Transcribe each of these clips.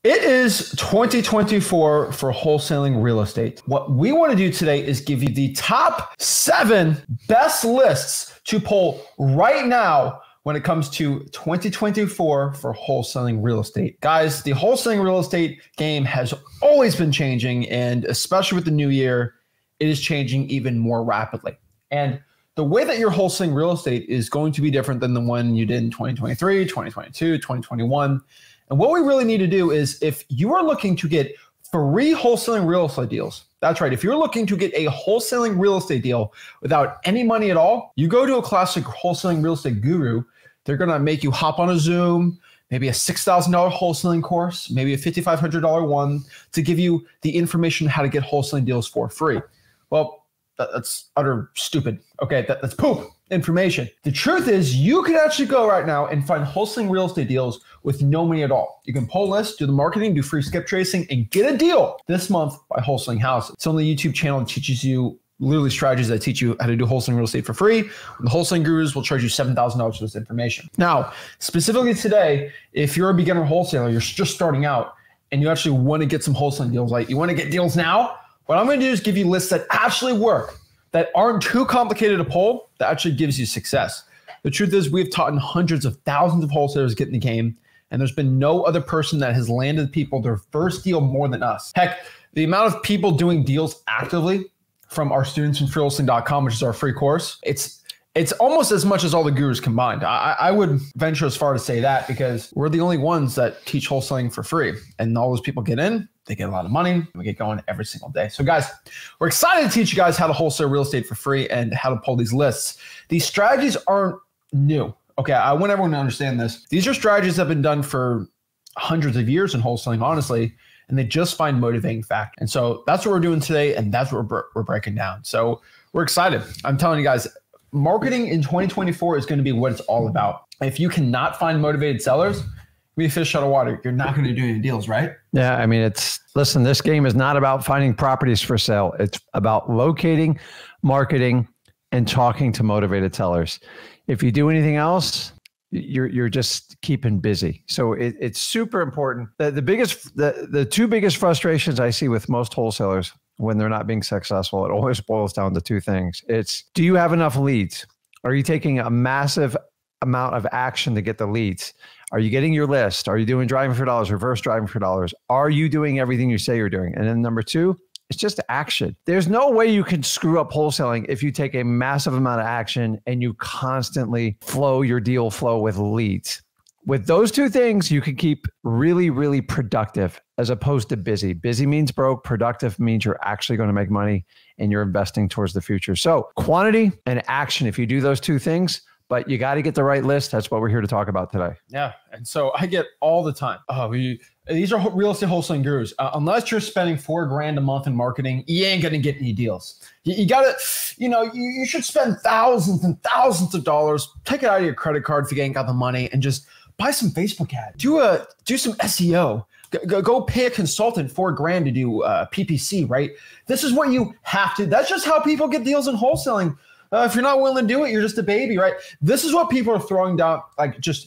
It is 2024 for wholesaling real estate. What we want to do today is give you the top 7 best lists to pull right now when it comes to 2024 for wholesaling real estate. Guys, the wholesaling real estate game has always been changing, and especially with the new year, it is changing even more rapidly. And the way that you're wholesaling real estate is going to be different than the one you did in 2023, 2022, 2021. And what we really need to do is, if you are looking to get free wholesaling real estate deals, that's right. If you're looking to get a wholesaling real estate deal without any money at all, you go to a classic wholesaling real estate guru. They're going to make you hop on a Zoom, maybe a $6,000 wholesaling course, maybe a $5,500 one, to give you the information how to get wholesaling deals for free. Well, that's utter stupid. Okay, that's poop information. The truth is, you can actually go right now and find wholesaling real estate deals with no money at all. You can pull lists, do the marketing, do free Skiptracing, and get a deal this month by wholesaling houses. It's on the YouTube channel that teaches you literally strategies that teach you how to do wholesaling real estate for free. And the wholesaling gurus will charge you $7,000 for this information. Now, specifically today, if you're a beginner wholesaler, you're just starting out, and you actually want to get some wholesaling deals, like you want to get deals now, what I'm going to do is give you lists that actually work, that aren't too complicated to pull, that actually gives you success. The truth is, we've taught hundreds of thousands of wholesalers get in the game, and there's been no other person that has landed people their first deal more than us. Heck, the amount of people doing deals actively from our students from freewholesaling.com, which is our free course, it's almost as much as all the gurus combined. I would venture as far to say that, because we're the only ones that teach wholesaling for free, and all those people get in, they get a lot of money, and we get going every single day. So guys, we're excited to teach you guys how to wholesale real estate for free and how to pull these lists. These strategies aren't new. Okay, I want everyone to understand this. These are strategies that have been done for hundreds of years in wholesaling, honestly, and they just find motivating fact. And so that's what we're doing today, and that's what we're breaking down. So we're excited. I'm telling you guys, marketing in 2024 is going to be what it's all about. If you cannot find motivated sellers, be a fish out of water. You're not going to do any deals, right? Yeah, I mean, listen, this game is not about finding properties for sale. It's about locating, marketing, and talking to motivated sellers. If you do anything else, you're just keeping busy. So it's super important. The two biggest frustrations I see with most wholesalers when they're not being successful, it always boils down to 2 things. It's, do you have enough leads? Are you taking a massive amount of action to get the leads? Are you getting your list? Are you doing driving for dollars, reverse driving for dollars? Are you doing everything you say you're doing? And then number 2, it's just action. There's no way you can screw up wholesaling if you take a massive amount of action and you constantly flow your deal flow with leads. With those 2 things, you can keep really, really productive as opposed to busy. Busy means broke. Productive means you're actually going to make money and you're investing towards the future. So quantity and action, if you do those 2 things, but you got to get the right list. That's what we're here to talk about today. Yeah. And so I get all the time, these are real estate wholesaling gurus. Unless you're spending $4,000 a month in marketing, you ain't going to get any deals. You got to, you should spend thousands and thousands of dollars. Take it out of your credit card if you ain't got the money, and just buy some Facebook ads. Do some SEO. Go pay a consultant $4,000 to do PPC, right? This is what you have to. That's just how people get deals in wholesaling. If you're not willing to do it, you're just a baby, right? This is what people are throwing down.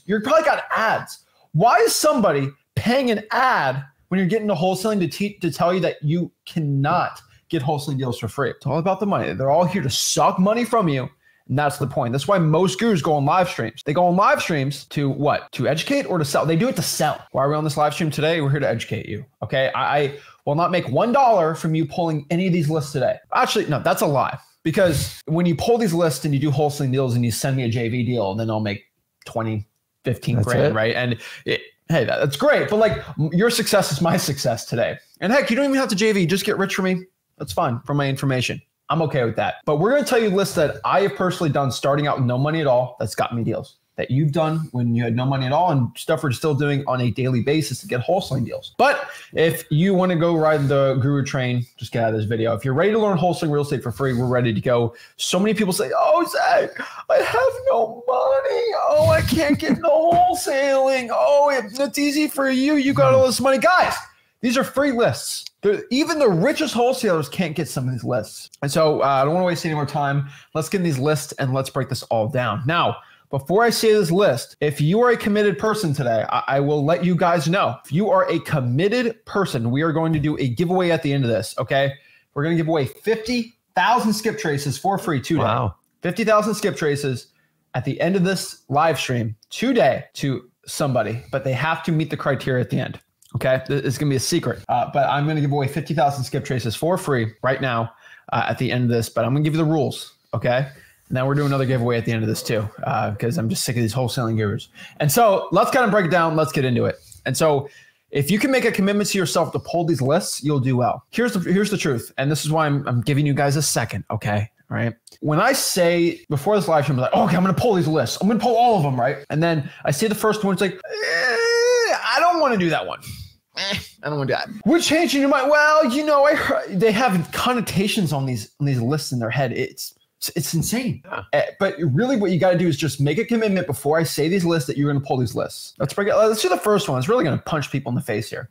You're probably got ads. Why is somebody paying an ad when you're getting to wholesaling to tell you that you cannot get wholesaling deals for free? It's all about the money. They're all here to suck money from you. And that's the point. That's why most gurus go on live streams. They go on live streams to what? To educate or to sell? They do it to sell. Why are we on this live stream today? We're here to educate you. Okay. I will not make $1 from you pulling any of these lists today. Actually, no, that's a lie. Because when you pull these lists and you do wholesaling deals and you send me a JV deal, then I'll make 20, 15 grand, right? And hey, that's great. But your success is my success today. And heck, you don't even have to JV. Just get rich for me. That's fine for my information. I'm okay with that. But we're going to tell you lists that I have personally done starting out with no money at all. That's got me deals. That you've done when you had no money at all, and stuff we're still doing on a daily basis to get wholesaling deals. But if you want to go ride the guru train, just get out of this video. If you're ready to learn wholesaling real estate for free, we're ready to go. So many people say, oh, Zach, I have no money. Oh, I can't get no wholesaling. Oh, it's easy for you. You got all this money. Guys, these are free lists. Even the richest wholesalers can't get some of these lists. And so I don't want to waste any more time. Let's get in these lists and let's break this all down. Now, before I say this list, if you are a committed person today, I will let you guys know. If you are a committed person, we are going to do a giveaway at the end of this, okay? We're going to give away 50,000 skip traces for free today. Wow. 50,000 skip traces at the end of this live stream today to somebody, but they have to meet the criteria at the end. Okay, it's gonna be a secret, but I'm gonna give away 50,000 skip traces for free right now at the end of this. But I'm gonna give you the rules. Okay, and then we're doing another giveaway at the end of this too, because I'm just sick of these wholesaling gurus. And so let's kind of break it down. Let's get into it. And so if you can make a commitment to yourself to pull these lists, you'll do well. Here's the truth, and this is why I'm giving you guys a second. Okay. Right. When I say before this live stream, I'm like, okay, I'm going to pull these lists. I'm going to pull all of them. Right. And then I say the first one. It's like, I don't want to do that one. I don't want to do that. We're changing your mind. Well, you know, I heard they have connotations on these lists in their head. It's insane. Yeah. But really what you got to do is just make a commitment before I say these lists that you're going to pull these lists. Let's do the first one. It's really going to punch people in the face here.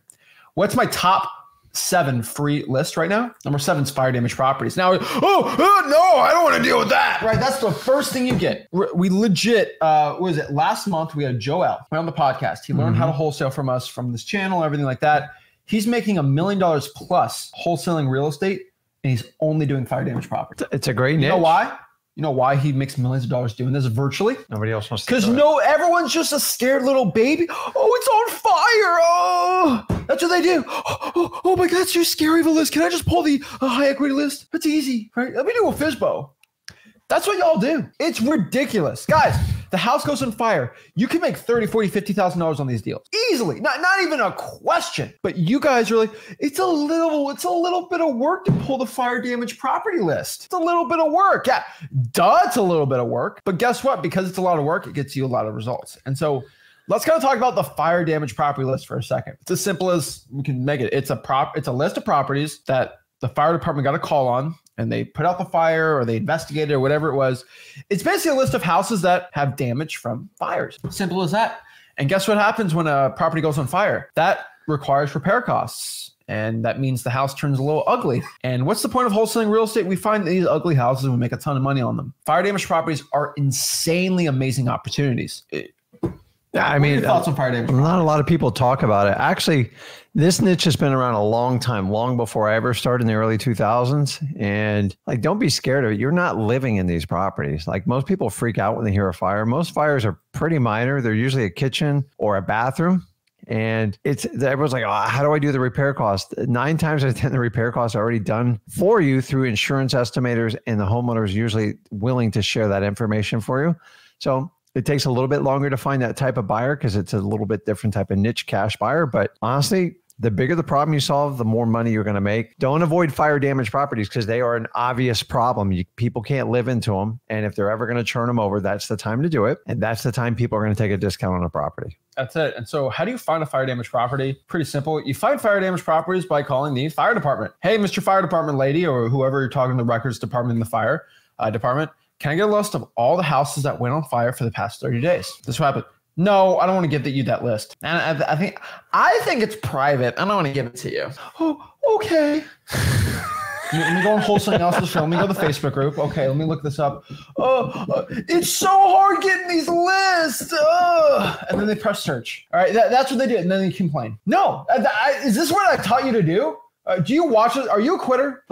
What's my top 7 free list right now? Number 7 is fire damage properties. Now, no, I don't want to deal with that. Right, that's the first thing you get. We legit, what was it? Last month we had Joel on the podcast. He learned how to wholesale from us, from this channel, everything like that. He's making $1 million plus wholesaling real estate, and he's only doing fire damage properties. It's a great niche. You know why? You know why he makes millions of dollars doing this virtually? Nobody else wants to. Because everyone's just a scared little baby. Oh, it's on fire. Oh, that's what they do. Oh my God, it's too scary of a list. Can I just pull the high equity list? That's easy, right? Let me do a FSBO. That's what y'all do. It's ridiculous. Guys, the house goes on fire. You can make $30,000, $40,000, $50,000 on these deals. Easily. Not even a question. But you guys are like, it's a little bit of work to pull the fire damage property list. It's a little bit of work. Yeah, it's a little bit of work. But guess what? Because it's a lot of work, it gets you a lot of results. And so let's kind of talk about the fire damage property list for a second. It's as simple as we can make it. It's a list of properties that the fire department got a call on, and they put out the fire or they investigated or whatever it was. It's basically a list of houses that have damage from fires. Simple as that. And guess what happens when a property goes on fire? That requires repair costs. And that means the house turns a little ugly. And what's the point of wholesaling real estate? We find these ugly houses and we make a ton of money on them. Fire damage properties are insanely amazing opportunities. Yeah, I mean, thoughts on fire damage? Not a lot of people talk about it. Actually, this niche has been around a long time, long before I ever started in the early 2000s. And like, don't be scared of it. You're not living in these properties. Like, most people freak out when they hear a fire. Most fires are pretty minor. They're usually a kitchen or a bathroom. And everyone's like, oh, how do I do the repair cost? 9 times out of 10, the repair costs are already done for you through insurance estimators, and the homeowner is usually willing to share that information for you. So it takes a little bit longer to find that type of buyer because it's a little bit different type of niche cash buyer. But honestly, the bigger the problem you solve, the more money you're going to make. Don't avoid fire damage properties because they are an obvious problem. People can't live into them. And if they're ever going to turn them over, that's the time to do it. And that's the time people are going to take a discount on a property. That's it. And so how do you find a fire damage property? Pretty simple. You find fire damage properties by calling the fire department. Hey, Mr. Fire Department lady, or whoever you're talking to, the records department in the fire department. Can I get a list of all the houses that went on fire for the past 30 days? This is what happened. No, I don't want to give you that list. And I think it's private. I don't want to give it to you. Oh, okay. Let me go on Wholesaling Else's Film. Let me go to the Facebook group. Okay, let me look this up. It's so hard getting these lists. And then they press search. All right, that's what they did. And then they complain. No, is this what I taught you to do? Do you watch it? Are you a quitter?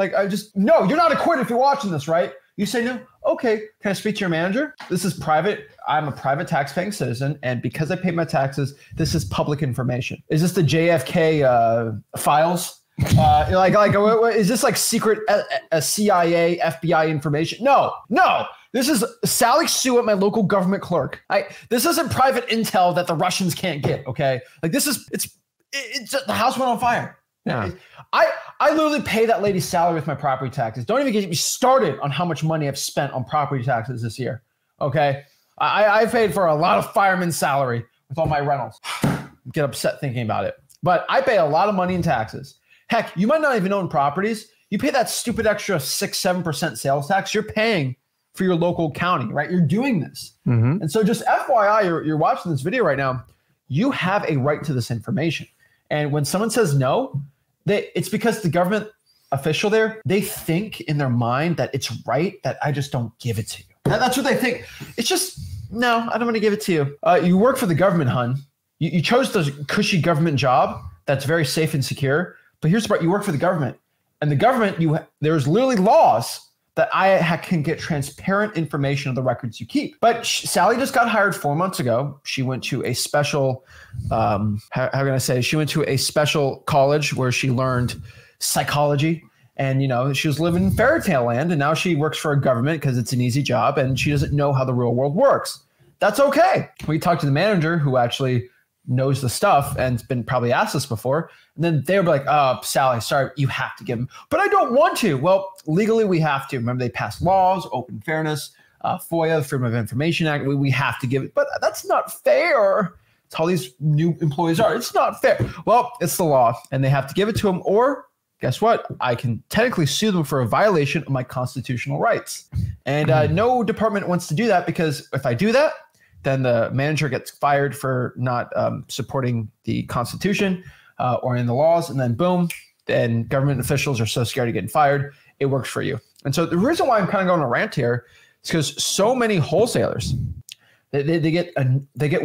No, you're not a quitter if you're watching this, right? You say no. Okay, can I speak to your manager? This is private. I'm a private tax-paying citizen, and because I pay my taxes, this is public information. Is this the JFK files? Is this like secret CIA, FBI information? No. This is Sally Sue at my local government clerk. This isn't private intel that the Russians can't get. Okay, it's the house went on fire. Yeah. I literally pay that lady's salary with my property taxes. Don't even get me started on how much money I've spent on property taxes this year. Okay. I paid for a lot of fireman's salary with all my rentals. Get upset thinking about it. But I pay a lot of money in taxes. Heck, you might not even own properties. You pay that stupid extra 6-7% sales tax. You're paying for your local county, right? You're doing this. Mm-hmm. And so just FYI, you're watching this video right now. You have a right to this information. And when someone says no, it's because the government official there, they think in their mind that it's right, that I just don't give it to you. That's what they think. It's just, No, I don't want to give it to you. You work for the government, hun. You chose the cushy government job that's very safe and secure. But here's the part: you work for the government, and the government, there's literally laws that I can get transparent information of the records you keep. But Sally just got hired 4 months ago. She went to a special, how can I say? She went to a special college where she learned psychology. And, she was living in fairy tale land, and now she works for a government because it's an easy job, and she doesn't know how the real world works. That's okay. We talked to the manager who actually knows the stuff and's been probably asked this before. And then they were like, oh, Sally, sorry, you have to give them. But I don't want to. Well, legally, we have to. Remember, they passed laws, open fairness, FOIA, Freedom of Information Act. We have to give it. But that's not fair. It's how these new employees are. It's not fair. Well, it's the law, and they have to give it to them, or guess what? I can technically sue them for a violation of my constitutional rights. And no department wants to do that, because if I do that, then the manager gets fired for not supporting the Constitution or in the laws. And then boom, then government officials are so scared of getting fired, it works for you. And so the reason why I'm kind of going on a rant here is because so many wholesalers, they get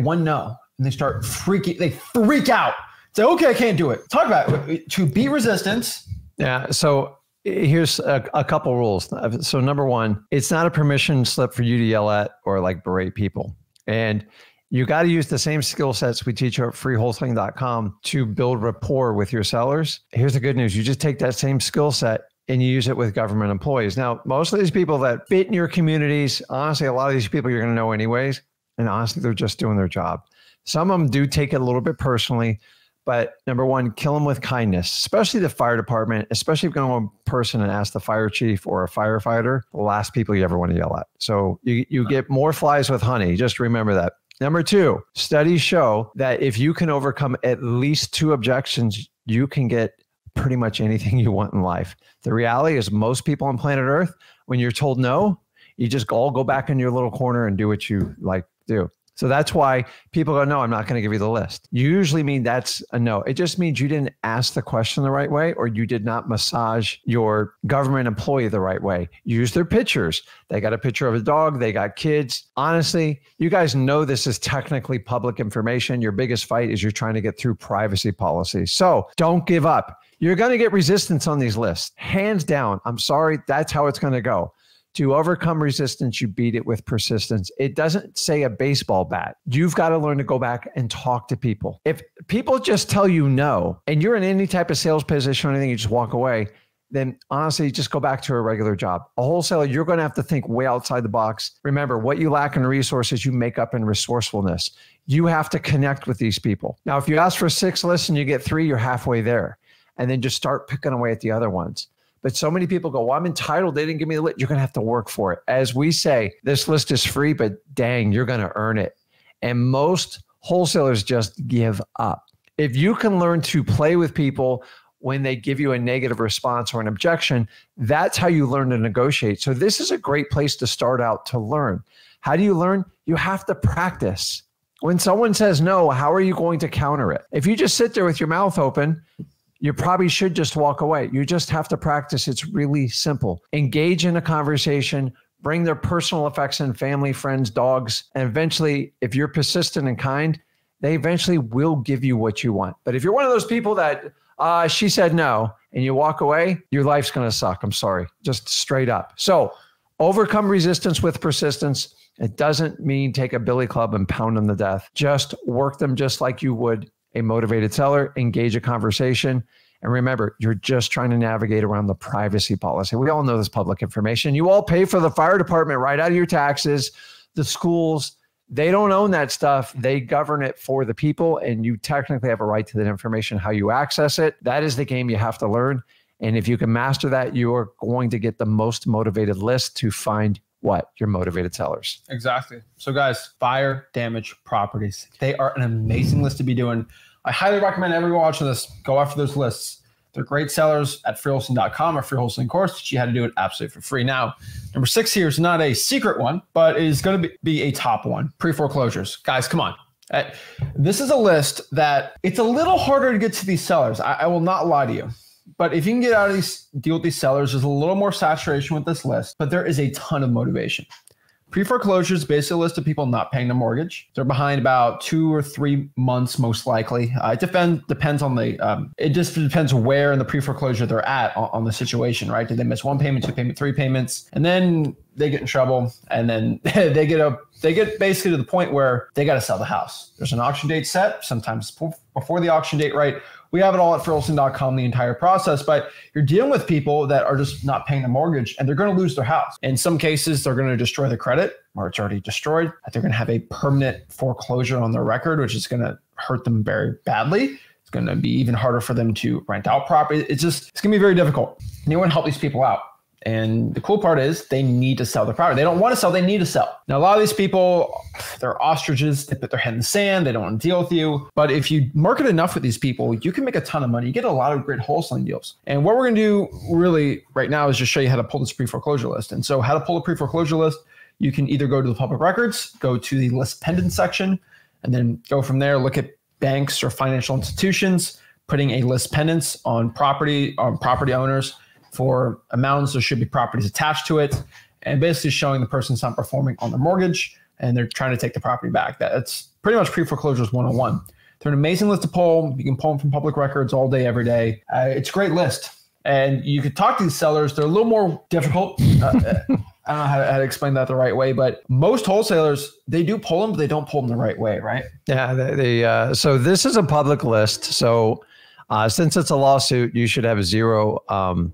one no, and they freak out. Say, okay, I can't do it. Talk about it. To beat resistance. Yeah. So here's a couple rules. So number one, it's not a permission slip for you to yell at or like berate people. And you got to use the same skill sets we teach you at freewholesaling.com to build rapport with your sellers. Here's the good news. You just take that same skill set and you use it with government employees. Now, most of these people that fit in your communities, honestly, a lot of these people you're going to know anyways. And honestly, they're just doing their job. Some of them do take it a little bit personally. But number one, kill them with kindness, especially the fire department, especially if you're going to a person and ask the fire chief or a firefighter, the last people you ever want to yell at. So you get more flies with honey. Just remember that. Number two, studies show that if you can overcome at least 2 objections, you can get pretty much anything you want in life. The reality is most people on planet Earth, when you're told no, you just all go back in your little corner and do what you like to do. So that's why people go, no, I'm not going to give you the list. You usually mean that's a no. It just means you didn't ask the question the right way, or you did not massage your government employee the right way. Use their pictures. They got a picture of a dog. They got kids. Honestly, you guys know this is technically public information. Your biggest fight is you're trying to get through privacy policies. So don't give up. You're going to get resistance on these lists. Hands down. I'm sorry. That's how it's going to go. To overcome resistance, you beat it with persistence. It doesn't say a baseball bat. You've got to learn to go back and talk to people. If people just tell you no, and you're in any type of sales position or anything, you just walk away, then honestly, just go back to a regular job. A wholesaler, you're going to have to think way outside the box. Remember, what you lack in resources, you make up in resourcefulness. You have to connect with these people. Now, if you ask for 6 lists and you get 3, you're halfway there. And then just start picking away at the other ones. But so many people go, well, I'm entitled. They didn't give me the list. You're going to have to work for it. As we say, this list is free, but dang, you're going to earn it. And most wholesalers just give up. If you can learn to play with people when they give you a negative response or an objection, that's how you learn to negotiate. So this is a great place to start out to learn. How do you learn? You have to practice. When someone says no, how are you going to counter it? If you just sit there with your mouth open, you probably should just walk away. You just have to practice. It's really simple. Engage in a conversation, bring their personal effects and family, friends, dogs, and eventually, if you're persistent and kind, they eventually will give you what you want. But if you're one of those people that she said no, and you walk away, your life's going to suck. I'm sorry, just straight up. So overcome resistance with persistence. It doesn't mean take a billy club and pound them to death. Just work them just like you would a motivated seller, engage a conversation. And remember, you're just trying to navigate around the privacy policy. We all know this public information. You all pay for the fire department right out of your taxes. The schools, they don't own that stuff. They govern it for the people, and you technically have a right to that information, how you access it. That is the game you have to learn. And if you can master that, you are going to get the most motivated list to find what? Your motivated sellers. Exactly. So guys, fire damage properties. They are an amazing list to be doing. I highly recommend everyone watching this go after those lists. They're great sellers at freewholesaling.com or free wholesaling course. Teach you how to do it absolutely for free. Now, number 6 here is not a secret one, but it is going to be a top one. Pre-foreclosures. Guys, come on. This is a list that it's a little harder to get to these sellers. I will not lie to you. But if you can get out of these, deal with these sellers, there's a little more saturation with this list, but there is a ton of motivation. Pre-foreclosure is basically a list of people not paying their mortgage. They're behind about 2 or 3 months, most likely. It depends on the, it just depends where in the pre-foreclosure they're at on the situation, right? Did they miss 1 payment, 2 payment, 3 payments? And then they get in trouble, and then they get basically to the point where they got to sell the house. There's an auction date set, sometimes before the auction date, right? We have it all at Wholesaling.com, the entire process, but you're dealing with people that are just not paying the mortgage, and they're going to lose their house. In some cases, they're going to destroy the credit, or it's already destroyed. They're going to have a permanent foreclosure on their record, which is going to hurt them very badly. It's going to be even harder for them to rent out property. It's going to be very difficult. And you want to help these people out. And the cool part is they need to sell their property. They don't want to sell, they need to sell. Now, a lot of these people, they're ostriches. They put their head in the sand. They don't want to deal with you. But if you market enough with these people, you can make a ton of money. You get a lot of great wholesaling deals. And what we're going to do really right now is just show you how to pull this pre-foreclosure list. And so how to pull a pre-foreclosure list, you can either go to the public records, go to the list pendant section, and then go from there, look at banks or financial institutions, putting a list pendants on property owners for amounts. There should be properties attached to it, and basically showing the person's not performing on their mortgage and they're trying to take the property back. That's pretty much pre-foreclosures 101. They're an amazing list to pull. You can pull them from public records all day, every day. It's a great list. And you could talk to these sellers. They're a little more difficult. I don't know how to explain that the right way, but most wholesalers, they do pull them, but they don't pull them the right way, right? Yeah. So this is a public list. So since it's a lawsuit, you should have zero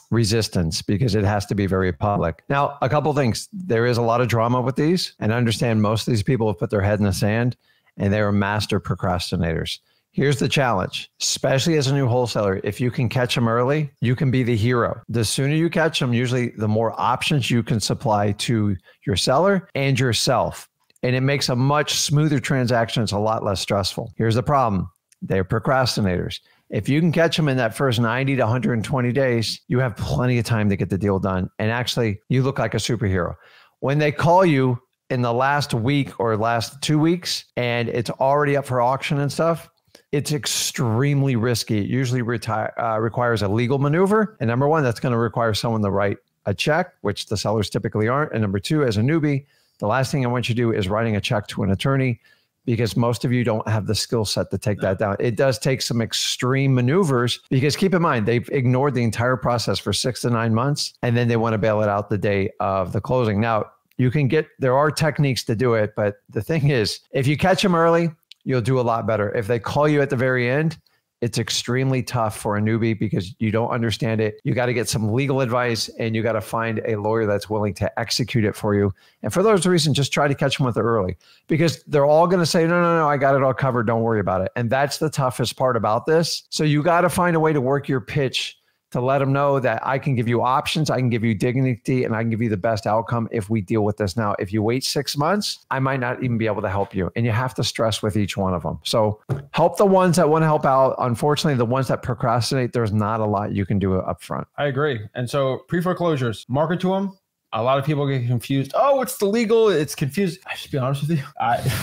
resistance because it has to be very public. Now, a couple of things. There is a lot of drama with these, and I understand most of these people have put their head in the sand and they're master procrastinators. Here's the challenge, especially as a new wholesaler. If you can catch them early, you can be the hero. The sooner you catch them, usually the more options you can supply to your seller and yourself. And it makes a much smoother transaction. It's a lot less stressful. Here's the problem. They're procrastinators. If you can catch them in that first 90 to 120 days, you have plenty of time to get the deal done. And actually, you look like a superhero. When they call you in the last week or last 2 weeks, and it's already up for auction and stuff, it's extremely risky. It usually requires a legal maneuver. And number one, that's going to require someone to write a check, which the sellers typically aren't. And number two, as a newbie, the last thing I want you to do is writing a check to an attorney, because most of you don't have the skill set to take that down. It does take some extreme maneuvers, because keep in mind, they've ignored the entire process for 6 to 9 months, and then they want to bail it out the day of the closing. Now, there are techniques to do it, but the thing is, if you catch them early, you'll do a lot better. If they call you at the very end, it's extremely tough for a newbie because you don't understand it. You got to get some legal advice, and you got to find a lawyer that's willing to execute it for you. And for those reasons, just try to catch them with it early, because they're all going to say, no, I got it all covered. Don't worry about it. And that's the toughest part about this. So you got to find a way to work your pitch to let them know that I can give you options, I can give you dignity, and I can give you the best outcome if we deal with this now. If you wait 6 months, I might not even be able to help you. And you have to stress with each one of them. So help the ones that want to help out. Unfortunately, the ones that procrastinate, there's not a lot you can do up front. I agree. And so pre-foreclosures, market to them. A lot of people get confused. Oh, it's the legal. It's confused. I should be honest with you.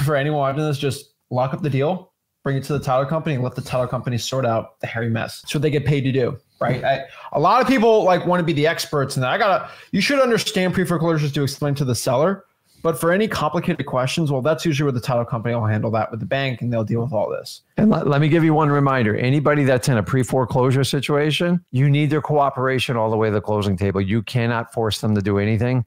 For anyone watching this, just lock up the deal, bring it to the title company, and let the title company sort out the hairy mess. That's what they get paid to do. Right. A lot of people want to be the experts in that. You should understand pre-foreclosures to explain to the seller, but for any complicated questions, well, that's usually where the title company will handle that with the bank, and they'll deal with all this. And let me give you one reminder. Anybody that's in a pre-foreclosure situation, you need their cooperation all the way to the closing table. You cannot force them to do anything.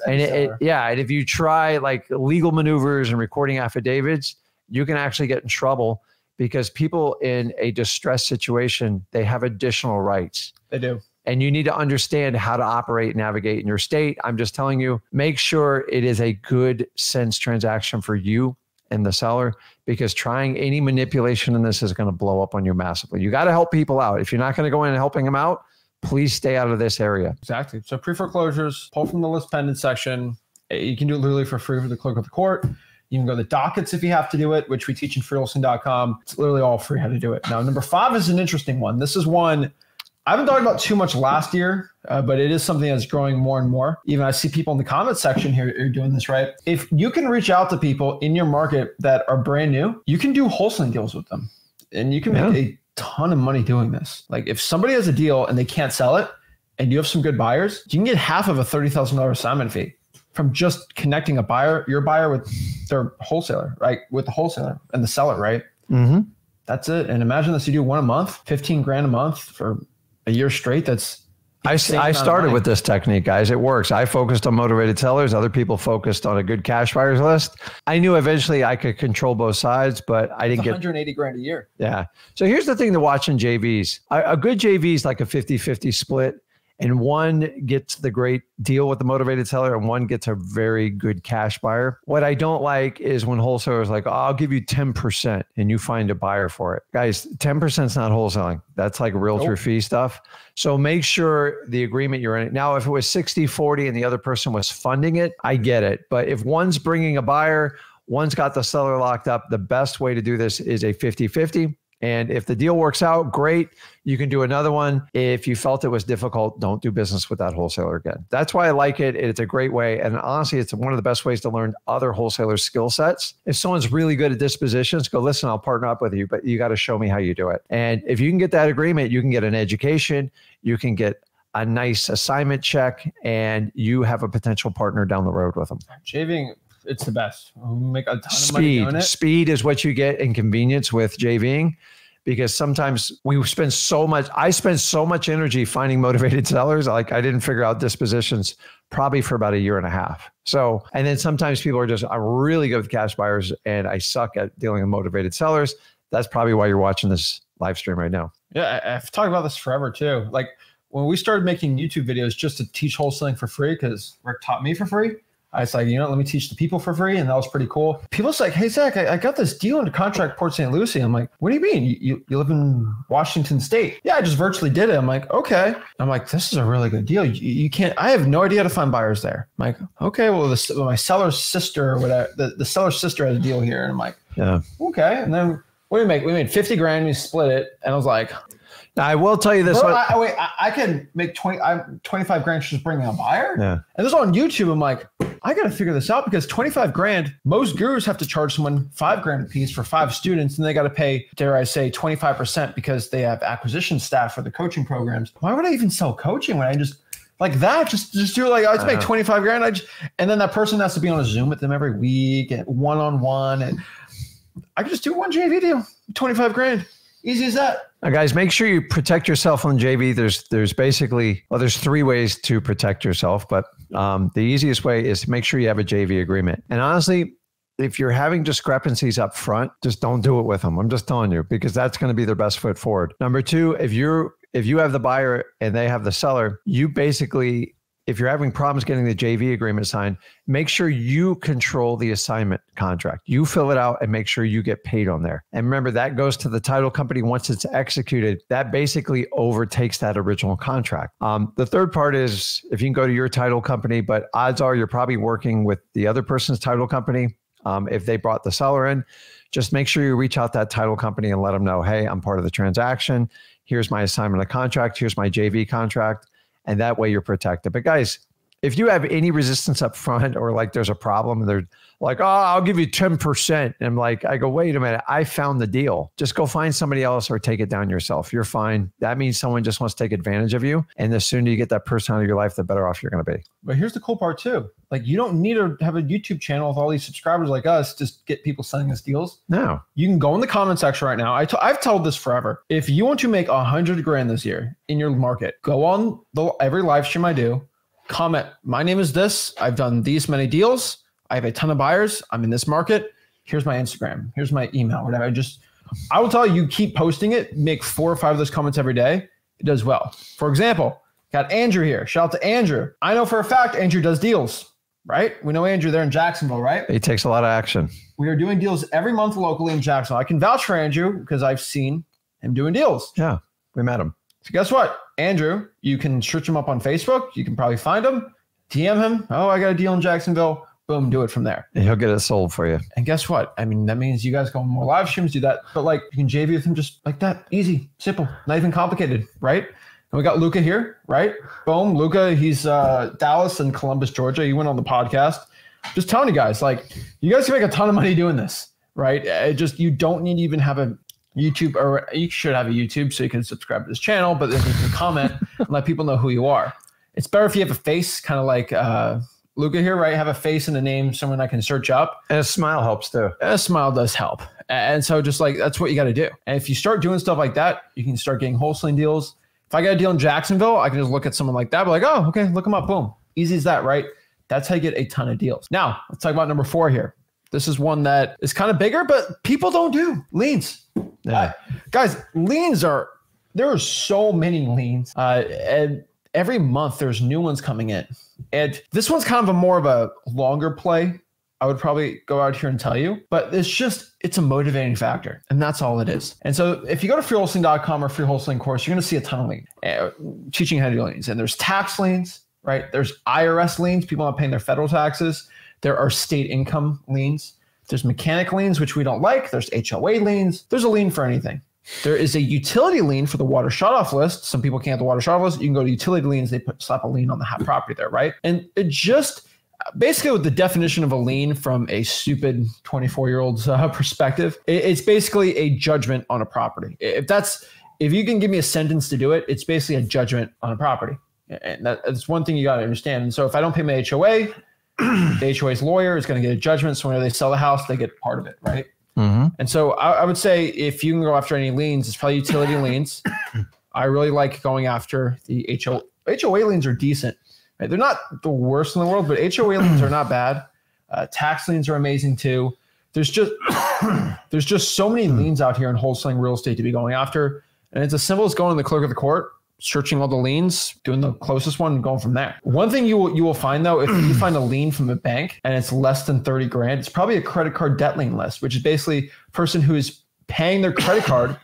And if you try like legal maneuvers and recording affidavits, you can actually get in trouble. Because people in a distressed situation, they have additional rights. They do. And you need to understand how to operate and navigate in your state. I'm just telling you, make sure it is a good sense transaction for you and the seller, because trying any manipulation in this is going to blow up on you massively. You got to help people out. If you're not going to go in and helping them out, please stay out of this area. Exactly. So pre-foreclosures, pull from the list pendant section. You can do it literally for free for the clerk of the court. You can go to the dockets if you have to do it, which we teach in Wholesaling.com. It's literally all free how to do it. Now, number 5 is an interesting one. This is one I haven't talked about too much last year, but it is something that's growing more and more. Even I see people in the comment section here are doing this, right? If you can reach out to people in your market that are brand new, you can do wholesaling deals with them. And you can make a ton of money doing this. Like if somebody has a deal and they can't sell it, and you have some good buyers, you can get half of a $30,000 assignment fee from just connecting your buyer with their wholesaler, right? With the wholesaler and the seller, right? Mm-hmm. That's it. And imagine this, you do one a month, 15 grand a month for a year straight. That's I started with this technique, guys. It works. I focused on motivated sellers. Other people focused on a good cash buyers list. I knew eventually I could control both sides, but I didn't get 180 grand a year. Yeah. So here's the thing to watch in JVs. A good JV is like a 50-50 split. And one gets the great deal with the motivated seller and one gets a very good cash buyer. What I don't like is when wholesalers like, oh, I'll give you 10% and you find a buyer for it. Guys, 10% is not wholesaling. That's like realtor fee stuff. So make sure the agreement you're in. Now, if it was 60-40 and the other person was funding it, I get it. But if one's bringing a buyer, one's got the seller locked up, the best way to do this is a 50-50. And if the deal works out, great. You can do another one. If you felt it was difficult, don't do business with that wholesaler again. That's why I like it. It's a great way. And honestly, it's one of the best ways to learn other wholesalers' skill sets. If someone's really good at dispositions, go, listen, I'll partner up with you, but you got to show me how you do it. And if you can get that agreement, you can get an education, you can get a nice assignment check, and you have a potential partner down the road with them. JVing, it's the best. We'll make a ton of money doing it. Speed is what you get in convenience with JVing, because sometimes I spend so much energy finding motivated sellers. Like I didn't figure out dispositions probably for about a year and a half. So, and then sometimes people are I'm really good with cash buyers and I suck at dealing with motivated sellers. That's probably why you're watching this live stream right now. Yeah, I've talked about this forever too. Like when we started making YouTube videos just to teach wholesaling for free, because Rick taught me for free, I was like, let me teach the people for free. And that was pretty cool. People's like, hey, Zach, I got this deal into contract Port St. Lucie. I'm like, what do you mean? You live in Washington State? Yeah, I just virtually did it. I'm like, okay. I'm like, this is a really good deal. You can't, I have no idea how to find buyers there. I'm like, okay, well, my seller's sister or whatever, the seller's sister had a deal here. And I'm like, yeah, okay. And then what do we make? We made 50 grand. We split it. And I was like, I will tell you this. I can make 25 grand just bringing a buyer. Yeah. And this is on YouTube. I'm like, I got to figure this out, because 25 grand, most gurus have to charge someone 5 grand a piece for 5 students. And they got to pay, dare I say, 25% because they have acquisition staff for the coaching programs. Why would I even sell coaching when I just like that? Just do it like, let's make 25 grand. And then that person has to be on a Zoom with them every week and one-on-one. And I could just do one JV deal, 25 grand. Easy as that. Now, guys, make sure you protect yourself on JV. There's basically, there's 3 ways to protect yourself, but the easiest way is to make sure you have a JV agreement. And honestly, if you're having discrepancies up front, just don't do it with them. I'm just telling you, because that's going to be their best foot forward. Number 2, if you have the buyer and they have the seller, you basically, if you're having problems getting the JV agreement signed, make sure you control the assignment contract. You fill it out and make sure you get paid on there. And remember, that goes to the title company once it's executed. That basically overtakes that original contract. The third part is if you can go to your title company, but odds are you're probably working with the other person's title company. If they brought the seller in, just make sure you reach out to that title company and let them know, hey, I'm part of the transaction. Here's my assignment of contract. Here's my JV contract. And that way you're protected. But guys, if you have any resistance up front or like there's a problem and they're like, oh, I'll give you 10%. And I'm like, I go, wait a minute, I found the deal. Just go find somebody else or take it down yourself. You're fine. That means someone just wants to take advantage of you. And the sooner you get that person out of your life, the better off you're going to be. But here's the cool part too. Like you don't need to have a YouTube channel with all these subscribers like us to get people sending us deals. No. You can go in the comment section right now. I've told this forever. If you want to make 100 grand this year in your market, go on every live stream I do, comment, my name is this. I've done these many deals. I have a ton of buyers. I'm in this market. Here's my Instagram. Here's my email, whatever. I will tell you, keep posting it, make 4 or 5 of those comments every day. It does well. For example, got Andrew here. Shout out to Andrew. I know for a fact Andrew does deals, right? We know Andrew there in Jacksonville, right? He takes a lot of action. We are doing deals every month locally in Jacksonville. I can vouch for Andrew because I've seen him doing deals. Yeah, we met him. So guess what? Andrew, you can search him up on Facebook. You can probably find him, DM him. Oh, I got a deal in Jacksonville. Boom, do it from there. And he'll get it sold for you. And guess what? I mean, that means you guys go on more live streams, do that. But like you can JV with him just like that. Easy, simple, not even complicated, right? And we got Luca here, right? Boom, Luca, he's Dallas and Columbus, Georgia. He went on the podcast. Just telling you guys, like you guys can make a ton of money doing this, right? You don't need to even have a YouTube, or you should have a YouTube so you can subscribe to this channel, but then you can comment and let people know who you are. It's better if you have a face, kind of like Luca here, right? Have a face and a name, someone I can search up. And a smile helps too. A smile does help. And so just like, that's what you got to do. And if you start doing stuff like that, you can start getting wholesaling deals. If I got a deal in Jacksonville, I can just look at someone like that, be like, oh, okay, look them up, boom. Easy as that, right? That's how you get a ton of deals. Now, let's talk about number 4 here. This is one that is kind of bigger, but people don't do liens. Yeah. Guys, liens there are so many liens. And every month there's new ones coming in. And this one's kind of more of a longer play. I would probably go out here and tell you, but it's a motivating factor, and that's all it is. And so if you go to freewholesaling.com or free wholesaling course, you're going to see a ton of liens, teaching how to do liens. And there's tax liens, right? There's IRS liens, people not paying their federal taxes. There are state income liens. There's mechanic liens, which we don't like. There's HOA liens. There's a lien for anything. There is a utility lien for the water shutoff list. Some people can't have the water shutoff list. You can go to utility liens. They slap a lien on the property there, right? And it just basically, with the definition of a lien from a stupid 24-year-old's perspective, it's basically a judgment on a property. If you can give me a sentence to do it, it's basically a judgment on a property. And that's one thing you got to understand. And so if I don't pay my HOA, the HOA's lawyer is going to get a judgment. So whenever they sell the house, they get part of it, right? Mm-hmm. And so I would say if you can go after any liens, it's probably utility liens. I really like going after the HOA liens are decent. Right? They're not the worst in the world, but HOA liens are not bad. Tax liens are amazing too. There's just so many liens out here in wholesaling real estate to be going after. And it's as simple as going to the clerk of the court, searching all the liens, doing the closest one and going from there. One thing you will find though, if you find a lien from a bank and it's less than 30 grand, it's probably a credit card debt lien list, which is basically a person who is paying their credit card.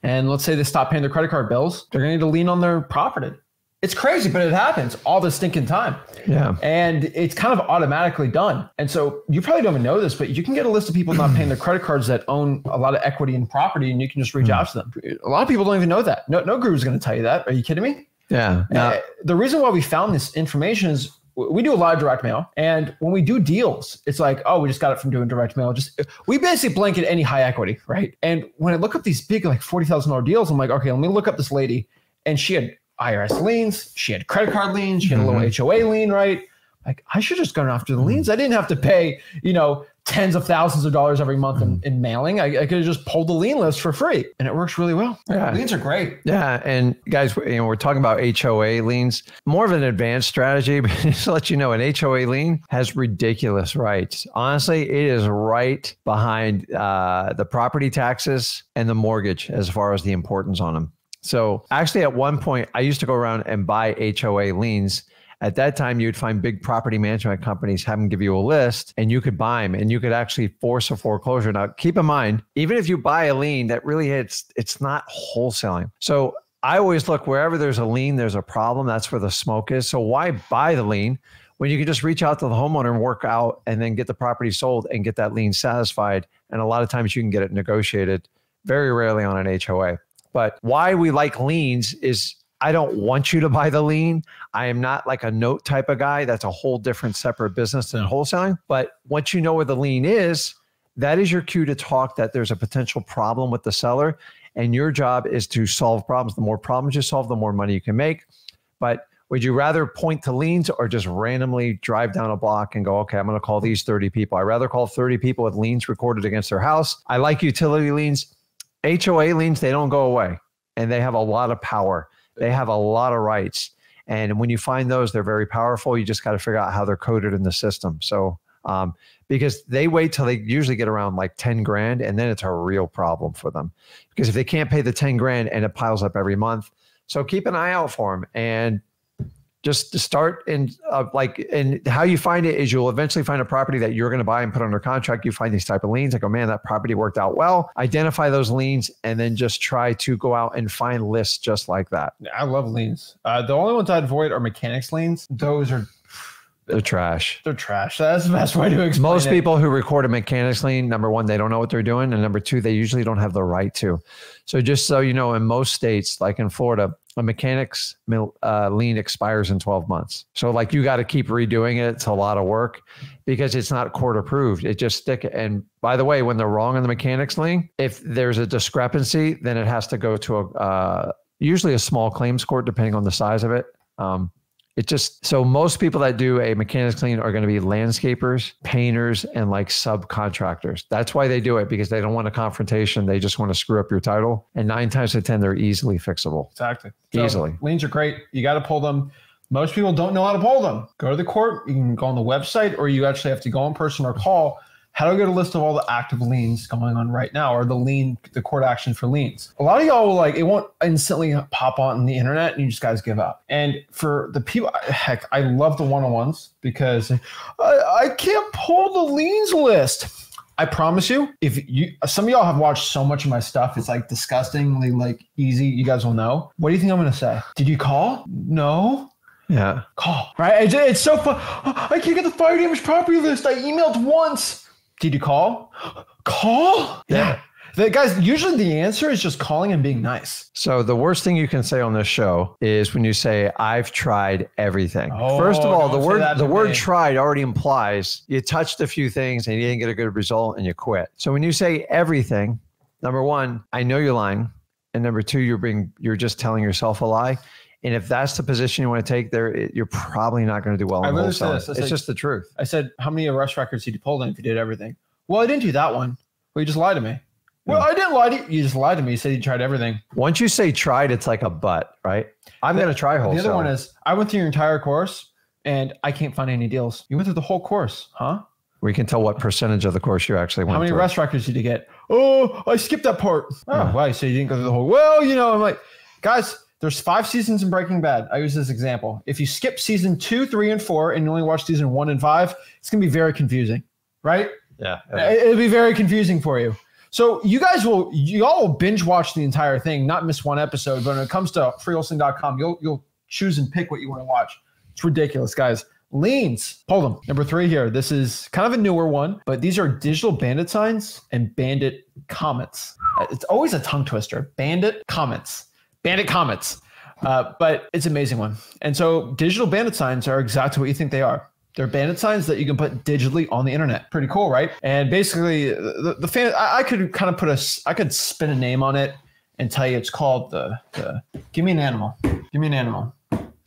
And let's say they stop paying their credit card bills, they're going to need a lien on their property. It's crazy, but it happens all the stinking time. Yeah. And it's kind of automatically done. And so you probably don't even know this, but you can get a list of people not paying their credit cards that own a lot of equity in property, and you can just reach out to them. A lot of people don't even know that. No guru is going to tell you that. Are you kidding me? Yeah. The reason why we found this information is we do a lot of direct mail. And when we do deals, it's like, oh, we just got it from doing direct mail. We basically blanket any high equity, right? And when I look up these big, like $40,000 deals, I'm like, okay, let me look up this lady. And she had IRS liens, she had credit card liens, she had a little HOA lien, right? Like, I should just go after the liens. I didn't have to pay, tens of thousands of dollars every month in mailing. I could have just pulled the lien list for free, and it works really well. Yeah. Liens are great. Yeah. And guys, we're talking about HOA liens, more of an advanced strategy, but just to let you know, an HOA lien has ridiculous rights. Honestly, it is right behind the property taxes and the mortgage as far as the importance on them. So actually at one point, I used to go around and buy HOA liens. At that time, you'd find big property management companies have them give you a list and you could buy them and you could actually force a foreclosure. Now, keep in mind, even if you buy a lien, that really it's not wholesaling. So I always look wherever there's a lien, there's a problem. That's where the smoke is. So why buy the lien when you can just reach out to the homeowner and work out and then get the property sold and get that lien satisfied? And a lot of times you can get it negotiated, very rarely on an HOA. But why we like liens is I don't want you to buy the lien. I am not like a note type of guy. That's a whole different separate business than wholesaling. But once you know where the lien is, that is your cue to talk that there's a potential problem with the seller. And your job is to solve problems. The more problems you solve, the more money you can make. But would you rather point to liens or just randomly drive down a block and go, okay, I'm going to call these 30 people. I'd rather call 30 people with liens recorded against their house. I like utility liens. HOA liens, they don't go away, and they have a lot of power. They have a lot of rights. And when you find those, they're very powerful. You just got to figure out how they're coded in the system. So because they wait till they usually get around like 10 grand, and then it's a real problem for them. Because if they can't pay the 10 grand and it piles up every month. So keep an eye out for them. And just to start and how you find it is you'll eventually find a property that you're going to buy and put under contract. You find these type of liens. I go, man, that property worked out well. Identify those liens and then just try to go out and find lists just like that. I love liens. The only ones I'd avoid are mechanics liens. They're trash. They're trash. That's the best way to explain Most people who record a mechanics lien, number one, they don't know what they're doing. And number two, they usually don't have the right to. So just so you know, in most states, like in Florida, a mechanics lien expires in 12 months. So like you got to keep redoing it. It's a lot of work because it's not court approved. It just stick it. And by the way, when they're wrong on the mechanics lien, if there's a discrepancy, then it has to go to usually a small claims court, depending on the size of it. It just, so most people that do a mechanics clean are going to be landscapers, painters, and like subcontractors. That's why they do it, because they don't want a confrontation. They just want to screw up your title. And 9 times out of 10, they're easily fixable. Exactly. Easily. So liens are great. You got to pull them. Most people don't know how to pull them. Go to the court. You can go on the website, or you actually have to go in person or call. How do I get a list of all the active liens going on right now, or the court action for liens? A lot of y'all will like, it won't instantly pop on the internet and you just guys give up. And for the people, heck, I love the one-on-ones because I can't pull the liens list. I promise you, some of y'all have watched so much of my stuff, it's like disgustingly like easy. You guys will know. What do you think I'm going to say? Did you call? No. Yeah. Call. Right? It's so fun. I can't get the fire damage property list. I emailed once. Did you call? Call? Yeah. Guys, usually the answer is just calling and being nice. So the worst thing you can say on this show is when you say, I've tried everything. Oh, first of all, the word me. tried already implies you touched a few things and you didn't get a good result and you quit. So when you say everything, number one, I know you're lying. And number two, you're just telling yourself a lie. And if that's the position you want to take there, you're probably not going to do well in wholesaling. It's just the truth. I said, how many arrest records did you pull in if you did everything? Well, I didn't do that one. Well, you just lied to me. Well, I didn't lie to you. You just lied to me. You said you tried everything. Once you say tried, it's like a but, right? I'm going to try wholesaling. The other one is, I went through your entire course and I can't find any deals. You went through the whole course, huh? We can tell what percentage of the course you actually went through. How many arrest records did you get? Oh, I skipped that part. Oh, why? So you didn't go through the whole, well, I'm like, guys, there's 5 seasons in Breaking Bad. I use this example. If you skip season 2, 3, and 4, and you only watch season 1 and 5, it's going to be very confusing, right? Yeah. It'll be very confusing for you. So y'all will binge watch the entire thing, not miss one episode. But when it comes to freewholesaling.com, you'll choose and pick what you want to watch. It's ridiculous, guys. Liens, pull them. Number 3 here. This is kind of a newer one, but these are digital bandit signs and bandit comments. It's always a tongue twister. Bandit comments. But it's an amazing one. And so digital bandit signs are exactly what you think they are. They're bandit signs that you can put digitally on the internet. Pretty cool, right? And basically I could spin a name on it and tell you it's called give me an animal.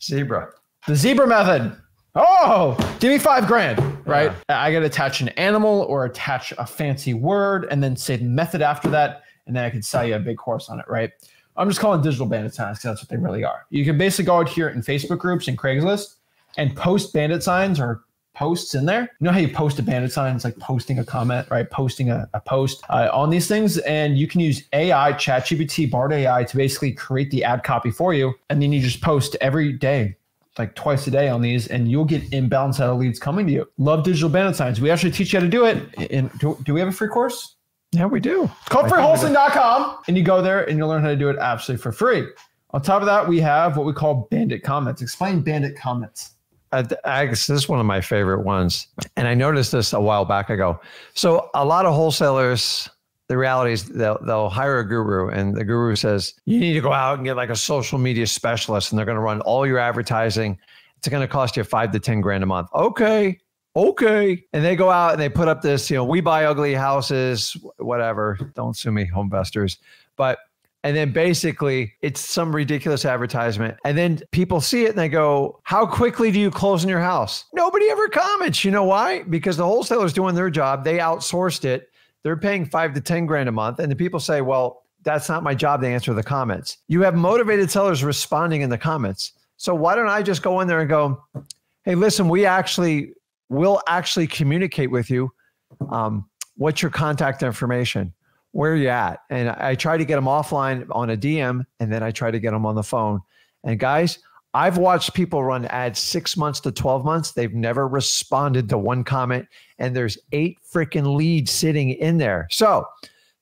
Zebra. The zebra method. Oh, give me $5,000, right? Yeah. I got to attach an animal or attach a fancy word and then say the method after that. And then I could sell you a big course on it, right? I'm just calling digital bandit signs because that's what they really are. You can basically go out here in Facebook groups and Craigslist and post bandit signs or posts in there. You know how you post a bandit sign? It's like posting a comment, right? Posting a post on these things. And you can use AI, ChatGPT, Bard AI to basically create the ad copy for you. And then you just post every day, like twice a day on these, and you'll get inbound set of leads coming to you. Love digital bandit signs. We actually teach you how to do it. Do we have a free course? Yeah, we do. It's called freewholesaling.com, and you go there and you'll learn how to do it absolutely for free. On top of that, we have what we call bandit comments. Explain bandit comments. This is one of my favorite ones. And I noticed this a while back ago. So a lot of wholesalers, the reality is they'll hire a guru, and the guru says, you need to go out and get like a social media specialist, and they're going to run all your advertising. It's going to cost you $5,000 to $10,000 a month. Okay. And they go out and they put up this, we buy ugly houses, whatever. Don't sue me, home investors. And then basically it's some ridiculous advertisement. And then people see it and they go, how quickly do you close in your house? Nobody ever comments. You know why? Because the wholesaler's doing their job. They outsourced it. They're paying $5,000 to $10,000 a month. And the people say, well, that's not my job to answer the comments. You have motivated sellers responding in the comments. So why don't I just go in there and go, hey, listen, we'll actually communicate with you. What's your contact information? Where are you at? And I try to get them offline on a DM, and then I try to get them on the phone. And guys, I've watched people run ads 6 months to 12 months. They've never responded to one comment, and there's 8 freaking leads sitting in there. So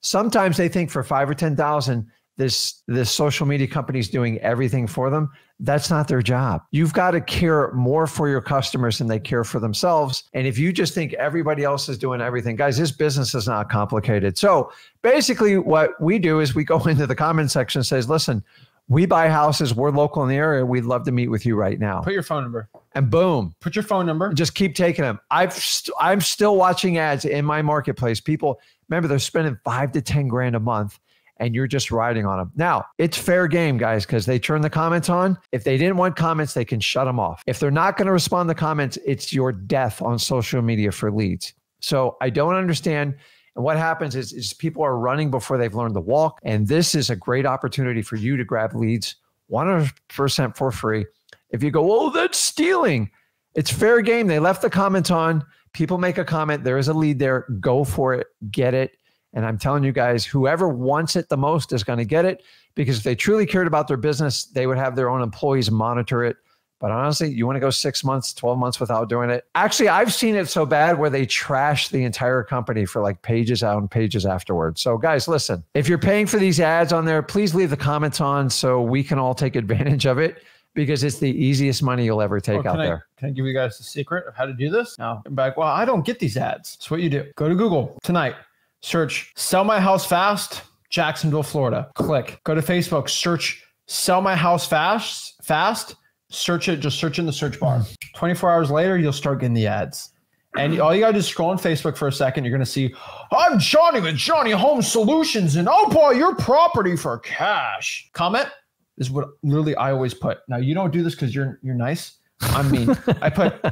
sometimes they think for 5 or 10,000, this social media company is doing everything for them. That's not their job. You've got to care more for your customers than they care for themselves. And if you just think everybody else is doing everything, guys, this business is not complicated. So basically what we do is we go into the comment section and says, listen, we buy houses. We're local in the area. We'd love to meet with you right now. Put your phone number. And boom. Put your phone number. Just keep taking them. I'm still watching ads in my marketplace. People, remember, they're spending $5,000 to $10,000 a month. and you're just riding on them. Now, it's fair game, guys, because they turn the comments on. If they didn't want comments, they can shut them off. If they're not going to respond to comments, it's your death on social media for leads. So I don't understand. And what happens is people are running before they've learned to walk. And this is a great opportunity for you to grab leads 100% for free. If you go, oh, that's stealing. It's fair game. They left the comments on. People make a comment. There is a lead there. Go for it. Get it. And I'm telling you guys, whoever wants it the most is going to get it, because if they truly cared about their business, they would have their own employees monitor it. But honestly, you want to go 6 months, 12 months without doing it? Actually, I've seen it so bad where they trash the entire company for like pages out and pages afterwards. So guys, listen, if you're paying for these ads on there, please leave the comments on so we can all take advantage of it, because it's the easiest money you'll ever take out there. Can I give you guys the secret of how to do this? Now, I'm back. Well, I don't get these ads. So what you do, go to Google tonight, search sell my house fast, Jacksonville, Florida. Click. Go to Facebook, search sell my house fast. Search it, just search in the search bar. 24 hours later, you'll start getting the ads. And all you gotta do is scroll on Facebook for a second. You're gonna see, I'm Johnny with Johnny Home Solutions, and I'll buy your property for cash. Comment is what literally I always put. Now, you don't do this because you're nice. I mean, I put,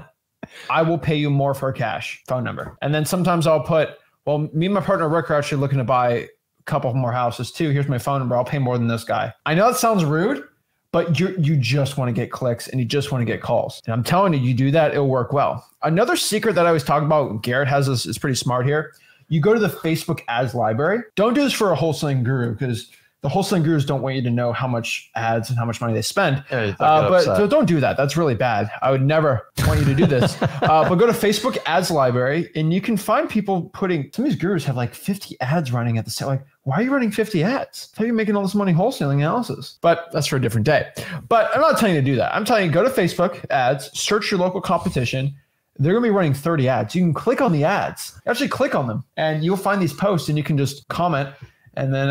I will pay you more for cash, phone number. And then sometimes I'll put, well, me and my partner Rick are actually looking to buy a couple more houses too. Here's my phone number. I'll pay more than this guy. I know that sounds rude, but you just want to get clicks and you just want to get calls. And I'm telling you, you do that, it'll work well. Another secret that I always talk about, Garrett has this, is pretty smart here. You go to the Facebook ads library. Don't do this for a wholesaling guru, because the wholesaling gurus don't want you to know how much ads and how much money they spend. Yeah, but so don't do that. That's really bad. I would never want you to do this. But go to Facebook ads library and you can find people putting, some of these gurus have like 50 ads running at the same, like, why are you running 50 ads? How are you making all this money wholesaling analysis? But that's for a different day. But I'm not telling you to do that. I'm telling you, go to Facebook ads, search your local competition. They're going to be running 30 ads. You can click on the ads, actually click on them, and you'll find these posts and you can just comment and then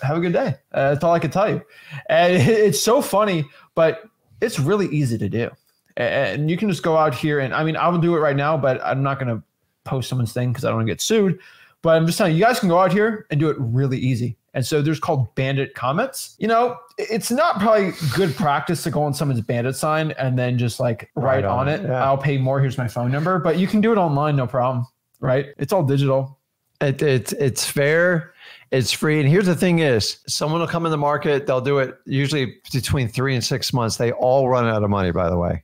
have a good day. That's all I can tell you. And it's so funny, but it's really easy to do. And you can just go out here and, I mean, I will do it right now, but I'm not going to post someone's thing because I don't want to get sued. But I'm just telling you, you guys can go out here and do it really easy. And so there's called bandit comments. You know, it's not probably good practice to go on someone's bandit sign and then just like write on it. Yeah. I'll pay more. Here's my phone number. But you can do it online, no problem, right? It's all digital. It's fair. It's free. And here's the thing is, someone will come in the market. They'll do it usually between 3 and 6 months. They all run out of money, by the way.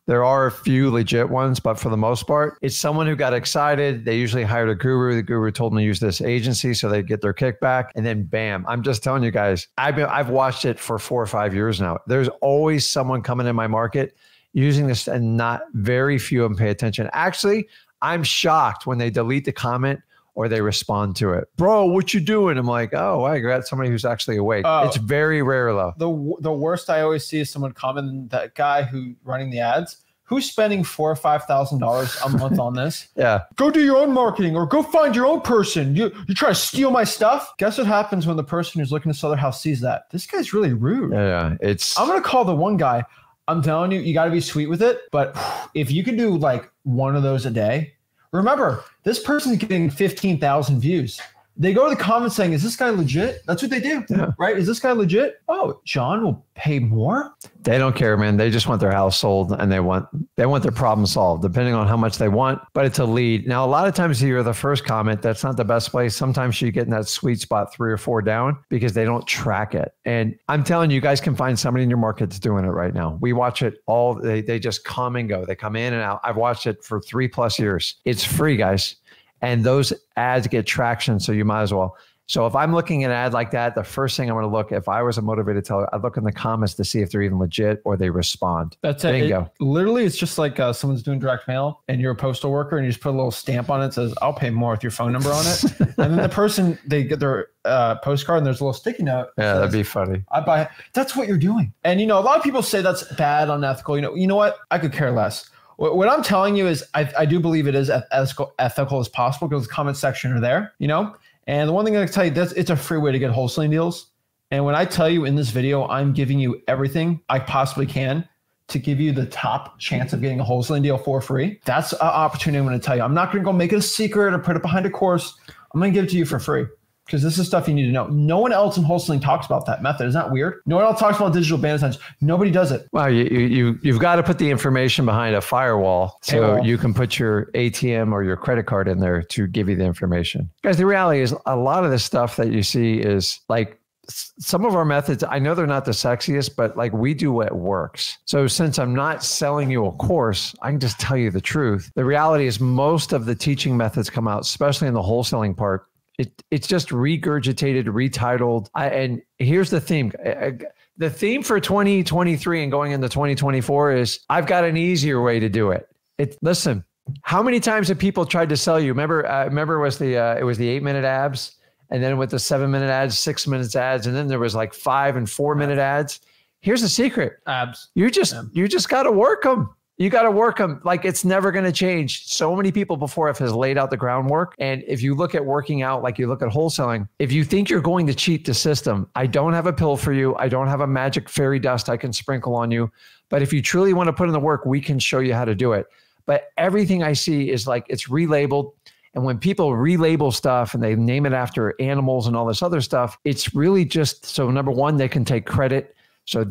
There are a few legit ones, but for the most part, it's someone who got excited. They usually hired a guru. The guru told them to use this agency so they get their kickback, and then bam. I'm just telling you guys, I've watched it for 4 or 5 years now. There's always someone coming in my market using this, and not very few of them pay attention. Actually, I'm shocked when they delete the comment or they respond to it. Bro, what you doing? I'm like, oh, I got somebody who's actually awake. It's very rare though. The worst I always see is someone comment, that guy who running the ads, who's spending $4,000 or $5,000 a month on this. Yeah. Go do your own marketing or go find your own person. You try to steal my stuff. Guess what happens when the person who's looking to sell their house sees that? This guy's really rude. Yeah. I'm going to call the one guy. I'm telling you, you got to be sweet with it. But if you can do like one of those a day, remember, this person's getting 15,000 views. They go to the comments saying, is this guy legit? That's what they do, right? Is this guy legit? Oh, John will pay more? They don't care, man. They just want their house sold and they want their problem solved, depending on how much they want, but it's a lead. Now, a lot of times you're the first comment. That's not the best place. Sometimes you get in that sweet spot 3 or 4 down because they don't track it. And I'm telling you, you guys can find somebody in your market that's doing it right now. We watch it all. They just come and go. They come in and out. I've watched it for 3+ years. It's free, guys. And those ads get traction, so you might as well. So if I'm looking at an ad like that, the first thing I'm going to look, if I was a motivated teller, I'd look in the comments to see if they're even legit or they respond. That's it. Bingo. Literally, it's just like someone's doing direct mail and you're a postal worker and you just put a little stamp on it that says, I'll pay more with your phone number on it. And then the person, they get their postcard and there's a little sticky note. Yeah, that'd be funny. I buy it. That's what you're doing. And, you know, a lot of people say that's bad, unethical. You know what? I could care less. What I'm telling you is I do believe it is ethical as possible because the comment section are there, you know? And the one thing I can tell you, it's a free way to get wholesaling deals. And when I tell you in this video, I'm giving you everything I possibly can to give you the top chance of getting a wholesaling deal for free. That's an opportunity I'm going to tell you. I'm not going to go make it a secret or put it behind a course. I'm going to give it to you for free. because this is stuff you need to know. No one else in wholesaling talks about that method. Isn't that weird? No one else talks about digital bandit signs. Nobody does it. Well, you've got to put the information behind a firewall so you can put your ATM or your credit card in there to give you the information. Guys, the reality is a lot of this stuff that you see is like, some of our methods, I know they're not the sexiest, but like we do what works. So since I'm not selling you a course, I can just tell you the truth. The reality is most of the teaching methods come out, especially in the wholesaling part. It's just regurgitated, retitled. And here's the theme. The theme for 2023 and going into 2024 is I've got an easier way to do it. Listen, how many times have people tried to sell you? Remember it was the 8-minute abs? And then with the 7-minute ads, 6 minutes ads, and then there was like 5 and 4-minute ads. Here's the secret. Abs. You just got to work them. You got to work them. Like it's never going to change. So many people before have laid out the groundwork. And if you look at working out, like you look at wholesaling, if you think you're going to cheat the system, I don't have a pill for you. I don't have a magic fairy dust I can sprinkle on you. But if you truly want to put in the work, we can show you how to do it. But everything I see is like it's relabeled. And when people relabel stuff and they name it after animals and all this other stuff, it's really just, so number one, they can take credit. So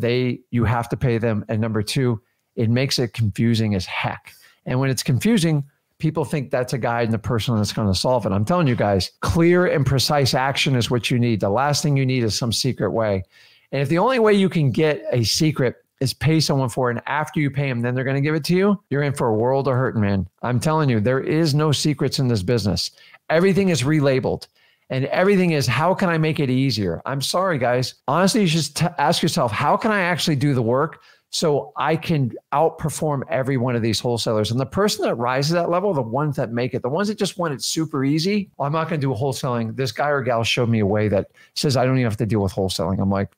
you have to pay them. And number two, it makes it confusing as heck. And when it's confusing, people think that's a guide and the person that's going to solve it. I'm telling you guys, clear and precise action is what you need. The last thing you need is some secret way. And if the only way you can get a secret is pay someone for it, and after you pay them, then they're going to give it to you, you're in for a world of hurt, man. I'm telling you, there is no secrets in this business. Everything is relabeled. And everything is, how can I make it easier? I'm sorry, guys. Honestly, you should ask yourself, how can I actually do the work so I can outperform every one of these wholesalers? And the person that rises that level, the ones that make it, the ones that just want it super easy, I'm not going to do wholesaling. This guy or gal showed me a way that says I don't even have to deal with wholesaling. I'm like,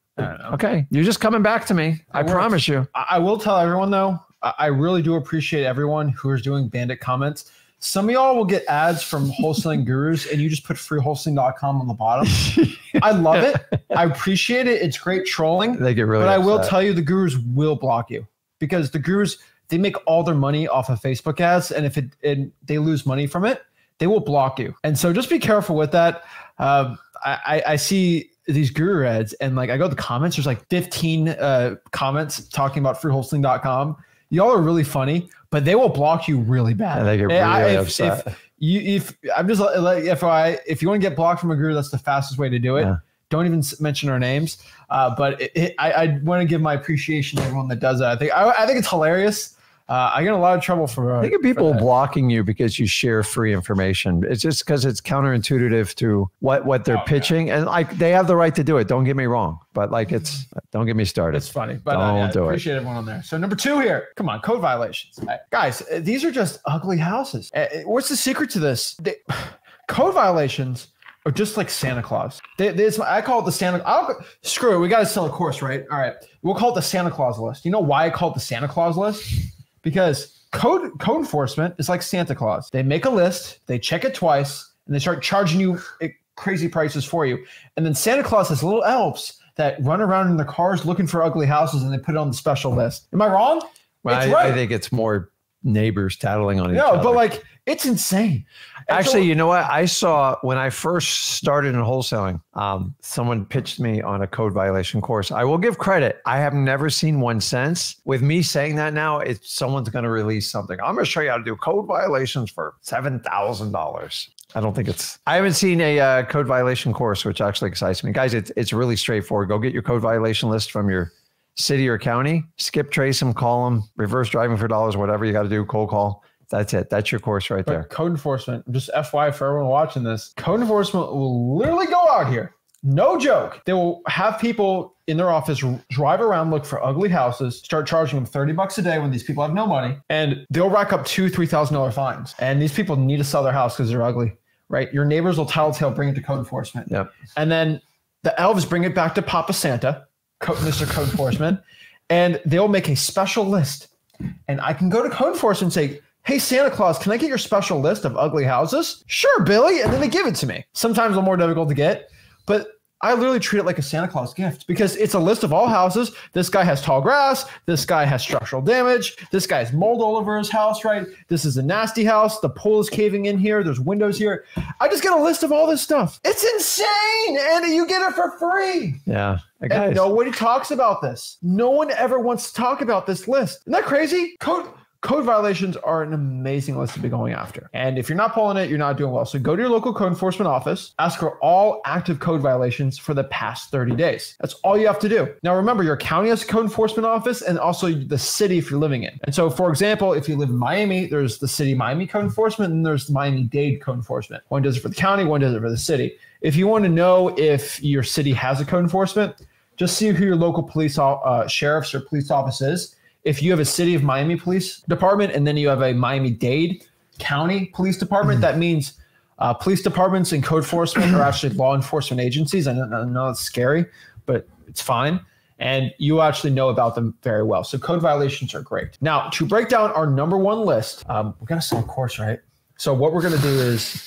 okay, you're just coming back to me. I promise you. I will tell everyone though, I really do appreciate everyone who is doing bandit comments. Some of y'all will get ads from wholesaling gurus and you just put freewholesaling.com on the bottom. I love it. I appreciate it. It's great trolling. They get really upset. I will tell you, the gurus will block you because the gurus, they make all their money off of Facebook ads. And if they lose money from it, they will block you. And so just be careful with that. I see these guru ads and like I go to the comments, there's like 15 comments talking about freewholesaling.com. Y'all are really funny, but they will block you really bad. They get really upset. If you want to get blocked from a guru, that's the fastest way to do it. Yeah. Don't even mention our names. But I want to give my appreciation to everyone that does that. I think it's hilarious. I get a lot of trouble for. I think of people blocking you because you share free information. It's just because it's counterintuitive to what they're pitching, and like they have the right to do it. Don't get me wrong, but like don't get me started. It's funny, but I appreciate everyone on there. So number 2 here, come on, code violations, guys. These are just ugly houses. What's the secret to this? Code violations are just like Santa Claus. I call it the Santa. Screw it. We got to sell a course, right? All right, we'll call it the Santa Claus list. You know why I call it the Santa Claus list? Because code enforcement is like Santa Claus. They make a list, they check it twice, and they start charging you crazy prices for you. And then Santa Claus has little elves that run around in their cars looking for ugly houses, and they put it on the special list. Am I wrong? Well, I think it's more neighbors tattling on each other. No, but like it's insane. Actually, you know what? I saw when I first started in wholesaling, someone pitched me on a code violation course. I will give credit. I have never seen one since. With me saying that now, someone's going to release something. I'm going to show you how to do code violations for $7,000. I haven't seen a code violation course, which actually excites me. Guys, it's really straightforward. Go get your code violation list from your city or county, skip trace them, call them, reverse driving for dollars, whatever you got to do, cold call. That's it. That's your course right there. Code enforcement, just FYI for everyone watching this, code enforcement will literally go out here. No joke. They will have people in their office drive around, look for ugly houses, start charging them $30 a day when these people have no money, and they'll rack up $2,000, $3,000 fines. And these people need to sell their house because they're ugly, right? Your neighbors will tattletale, bring it to code enforcement. Yep. And then the elves bring it back to Papa Santa, Mr. Code Enforcement, and they'll make a special list. And I can go to code enforcement and say, hey, Santa Claus, can I get your special list of ugly houses? Sure, Billy. And then they give it to me. Sometimes they're more difficult to get, but I literally treat it like a Santa Claus gift because it's a list of all houses. This guy has tall grass. This guy has structural damage. This guy has mold all over his house, right? This is a nasty house. The pool is caving in here. There's windows here. I just get a list of all this stuff. It's insane. And you get it for free. Yeah. And nobody talks about this. No one ever wants to talk about this list. Isn't that crazy? Code violations are an amazing list to be going after. And if you're not pulling it, you're not doing well. So go to your local code enforcement office, ask for all active code violations for the past 30 days. That's all you have to do. Now, remember, your county has a code enforcement office and also the city if you're living in. And so, for example, if you live in Miami, there's the city of Miami code enforcement and there's the Miami-Dade code enforcement. One does it for the county, one does it for the city. If you want to know if your city has a code enforcement, just see who your local police sheriffs or police office is. If you have a city of Miami police department and then you have a Miami-Dade county police department, that means police departments and code enforcement are actually law enforcement agencies. I know it's scary, but it's fine. And you actually know about them very well. So code violations are great. Now, to break down our number one list, we got to sell a course, right? So what we're going to do is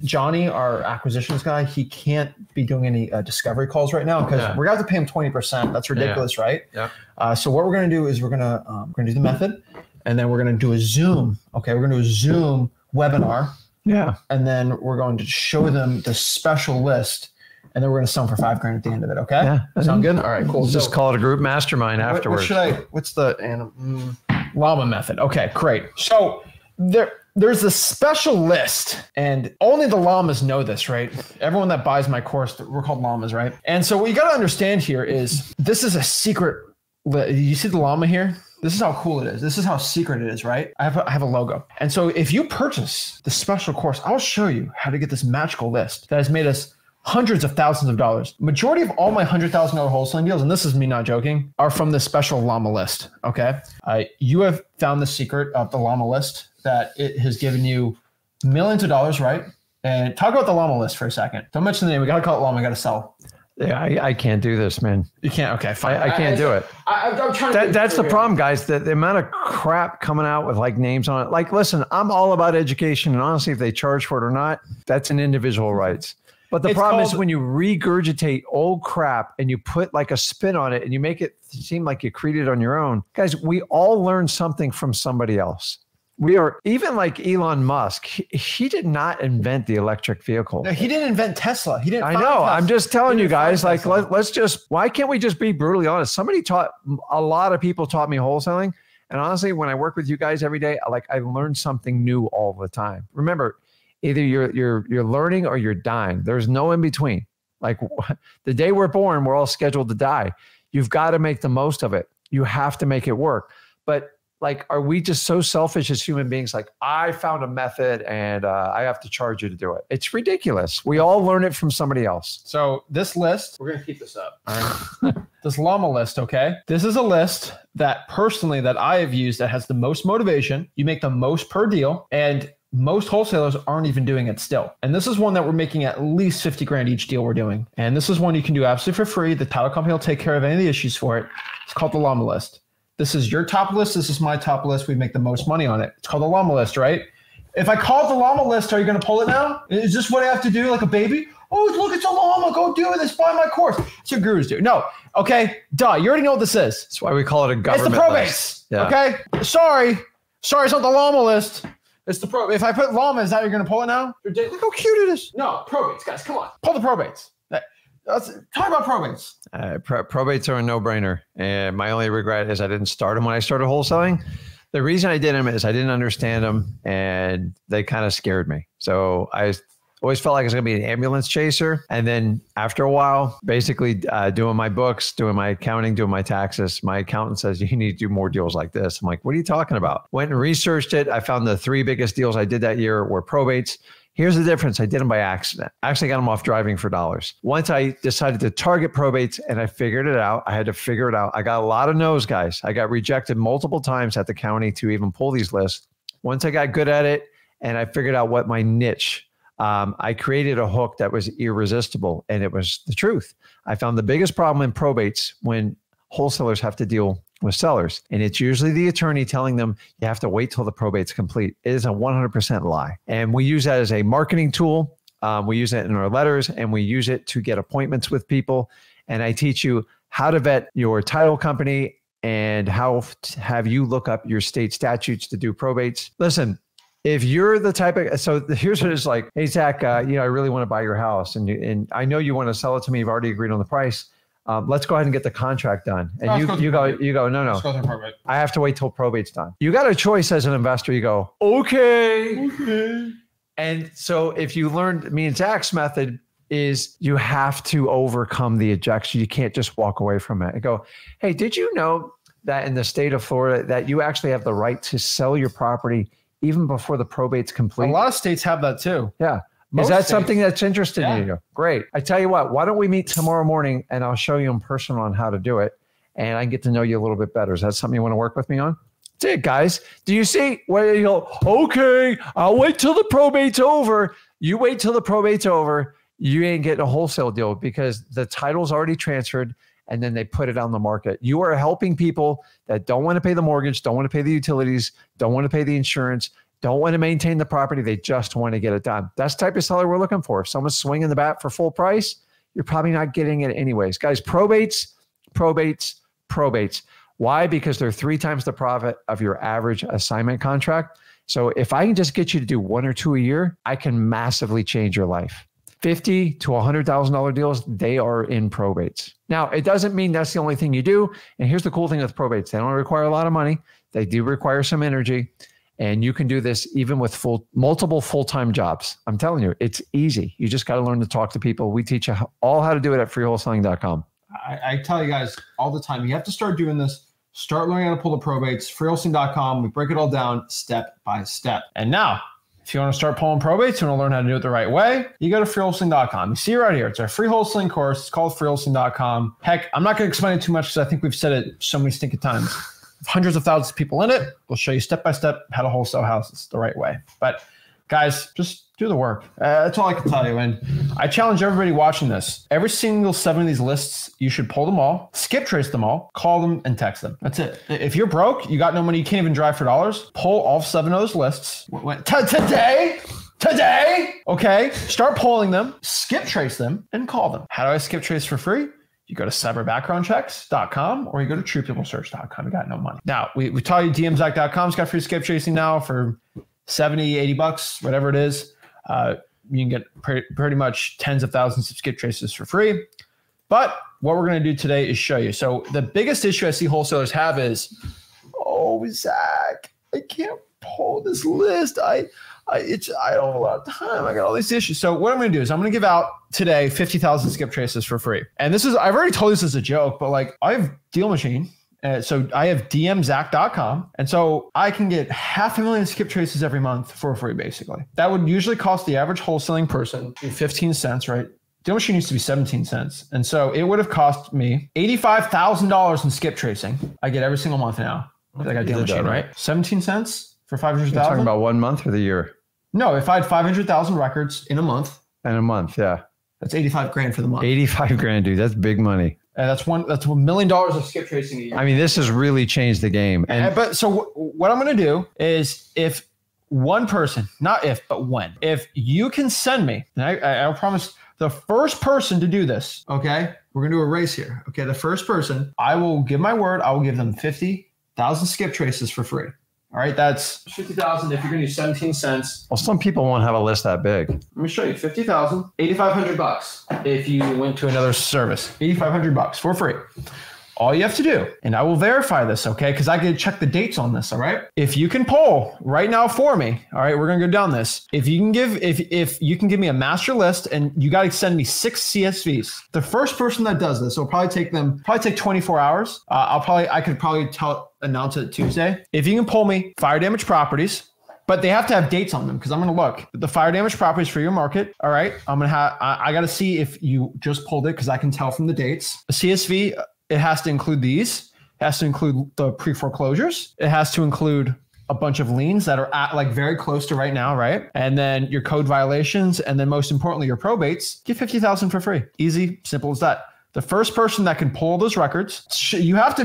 Johnny, our acquisitions guy, he can't be doing any discovery calls right now because we're going to have to pay him 20%. That's ridiculous, right? Yeah. So what we're going to do is we're going to do the method, and then we're going to do a Zoom. Okay, we're going to do a Zoom webinar. Yeah. And then we're going to show them the special list, and then we're going to sell them for $5,000 at the end of it. Okay. Yeah. Sound good? All right. Cool. Just call it a group mastermind afterwards. What's the llama method? Okay. Great. So there's a special list, and only the llamas know this, right? Everyone that buys my course, we're called llamas, right? And so what you got to understand here is this is a secret. You see the llama here? This is how cool it is. This is how secret it is, right? I have a logo. And so if you purchase the special course, I'll show you how to get this magical list that has made us hundreds of thousands of dollars. Majority of all my $100,000 wholesaling deals, and this is me not joking, are from this special llama list, okay? You have found the secret of the llama list that it has given you millions of dollars, right? And talk about the llama list for a second. Don't mention the name. We got to call it llama. We got to sell. Yeah, I can't do this, man. You can't? Okay, fine. I can't do it. I'm trying to that's the problem, guys. The amount of crap coming out with like names on it. Like, listen, I'm all about education. And honestly, if they charge for it or not, that's an individual rights. But the problem is when you regurgitate old crap and you put like a spin on it and you make it seem like you created it on your own. Guys, we all learn something from somebody else. We are even like Elon Musk. He did not invent the electric vehicle. No, he didn't invent Tesla. He didn't. I know. Tesla. I'm just telling you guys, like, let's just, why can't we just be brutally honest? A lot of people taught me wholesaling. And honestly, when I work with you guys every day, I learn something new all the time. Remember, either you're learning or you're dying. There's no in between. Like the day we're born, we're all scheduled to die. You've got to make the most of it. You have to make it work. But like, are we just so selfish as human beings? Like, I found a method and I have to charge you to do it. It's ridiculous. We all learn it from somebody else. So this list, we're going to keep this up. All right. This llama list, okay? This is a list that personally that I have used that has the most motivation. You make the most per deal, and most wholesalers aren't even doing it still. And this is one that we're making at least $50,000 each deal we're doing. And this is one you can do absolutely for free. The title company will take care of any of the issues for it. It's called the llama list. This is your top list. This is my top list. We make the most money on it. It's called the llama list, right? If I call it the llama list, are you going to pull it now? Is this what I have to do like a baby? Oh, look, it's a llama. Go do this. Buy my course. It's what gurus do. No. Okay. Duh. You already know what this is. That's why we call it a government list. It's the probates. Yeah. Okay. Sorry, it's not the llama list. It's the probate. If I put llama, is that you're going to pull it now? Look how cute it is. No, probates, guys. Come on. Pull the probates. Let's talk about probates. Probates are a no-brainer. And my only regret is I didn't start them when I started wholesaling. The reason I did them is I didn't understand them and they kind of scared me. So I always felt like I was going to be an ambulance chaser. And then after a while, basically doing my books, doing my accounting, doing my taxes, my accountant says, you need to do more deals like this. I'm like, what are you talking about? Went and researched it. I found the 3 biggest deals I did that year were probates. Here's the difference. I did them by accident. I actually got them off driving for dollars. Once I decided to target probates and I figured it out, I had to figure it out. I got a lot of no's, guys. I got rejected multiple times at the county to even pull these lists. Once I got good at it and I figured out what my niche, I created a hook that was irresistible, and it was the truth. I found the biggest problem in probates when wholesalers have to deal with sellers, and it's usually the attorney telling them you have to wait till the probate's complete. It is a 100% lie. And we use that as a marketing tool. We use it in our letters, and we use it to get appointments with people. And I teach you how to vet your title company and how to have you look up your state statutes to do probates. Listen, if you're the type of, so here's what it's like. Hey, Zach, I really want to buy your house, and I know you want to sell it to me. You've already agreed on the price. Let's go ahead and get the contract done. And you go, no. I have to wait till probate's done. You got a choice as an investor. You go, okay. And so if you learned me and Zach's method is you have to overcome the objection. You can't just walk away from it and go, hey, did you know that in the state of Florida that you actually have the right to sell your property even before the probate's complete? A lot of states have that too. Yeah. Is that something that's interesting to you? Great. I tell you what, why don't we meet tomorrow morning and I'll show you in person on how to do it. And I get to know you a little bit better. Is that something you want to work with me on? That's it, guys. Do you see where you go, okay, I'll wait till the probate's over. You wait till the probate's over. You ain't getting a wholesale deal because the title's already transferred and then they put it on the market. You are helping people that don't want to pay the mortgage, don't want to pay the utilities, don't want to pay the insurance, don't want to maintain the property. They just want to get it done. That's the type of seller we're looking for. If someone's swinging the bat for full price, you're probably not getting it anyways. Guys, probates. Why? Because they're 3 times the profit of your average assignment contract. So if I can just get you to do 1 or 2 a year, I can massively change your life. $50,000 to $100,000 deals, they are in probates. Now, it doesn't mean that's the only thing you do. And here's the cool thing with probates. They don't require a lot of money. They do require some energy. And you can do this even with multiple full-time jobs. I'm telling you, it's easy. You just got to learn to talk to people. We teach you all how to do it at freewholesaling.com. I tell you guys all the time, you have to start doing this. Start learning how to pull the probates. freewholesaling.com. We break it all down step by step. And now, if you want to start pulling probates, you want to learn how to do it the right way, you go to freewholesaling.com. You see it right here. It's our free wholesaling course. It's called freewholesaling.com. Heck, I'm not going to explain it too much because I think we've said it so many stinking times. Hundreds of thousands of people in it. We'll show you step by step how to wholesale houses the right way. But guys, just do the work. That's all I can tell you. And I challenge everybody watching this. Every single 7 of these lists, you should pull them all, skip trace them all, call them and text them. That's it. If you're broke, you got no money, you can't even drive for dollars, pull all 7 of those lists. Today, okay? Start pulling them, skip trace them, and call them. How do I skip trace for free? You go to cyberbackgroundchecks.com or you go to truepeoplesearch.com. You got no money. Now, we tell you DMZach.com's got free skip tracing now for $70, $80, whatever it is. You can get pretty much tens of thousands of skip traces for free. But what we're going to do today is show you. So the biggest issue I see wholesalers have is, oh, Zach, I can't pull this list. I don't have a lot of time. I got all these issues. So what I'm going to do is I'm going to give out today 50,000 skip traces for free. And this is, I've already told you this as a joke, but like I have Deal Machine. So I have DMZach.com. And so I can get 500,000 skip traces every month for free, basically. That would usually cost the average wholesaling person 15 cents, right? Deal Machine used to be 17 cents. And so it would have cost me $85,000 in skip tracing. I get every single month now. I got Deal Machine, right? 17 cents for 500,000. You're talking about 1 month or the year? No, if I had 500,000 records in a month. In a month, yeah. That's 85 grand for the month. 85 grand, dude. That's big money. That's $1 million of skip tracing a year. I mean, this has really changed the game. But so what I'm going to do is if one person, not if, but when, if you can send me, and I promise the first person to do this, okay, we're going to do a race here. Okay, the first person, I will give my word, I will give them 50,000 skip traces for free. All right, that's 50,000 if you're going to do 17 cents. Well, some people won't have a list that big. Let me show you. 50,000, $8,500 if you went to another service. $8,500 for free. All you have to do, and I will verify this, okay? Because I can check the dates on this, all right? If you can poll right now for me, all right, we're gonna go down this. If you can give me a master list, and you got to send me 6 CSVs. The first person that does this, it'll probably take 24 hours. I could probably announce it Tuesday. If you can pull me fire damage properties, but they have to have dates on them because I'm going to look the fire damage properties for your market. All right, I got to see if you just pulled it because I can tell from the dates. A CSV. It has to include these. It has to include the pre-foreclosures. It has to include a bunch of liens that are at like very close to right now, right? And then your code violations, and then most importantly, your probates. Get 50,000 for free. Easy, simple as that. The first person that can pull those records, you have to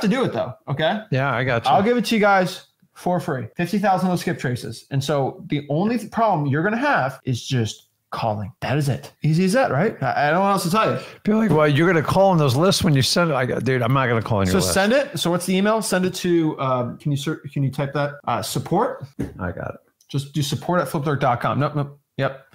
do it though. Okay? Yeah, I got you. I'll give it to you guys for free. 50,000 of those skip traces. And so the only problem you're going to have is just calling. That is it. Easy as that, right? I don't know what else to tell you. People are like, well, you're going to call on those lists when you send it. I go, dude, I'm not going to call on your list. So send it. So what's the email? Send it to, can you type that? Support? I got it. Just do support@flipdirt.com. Nope. Yep.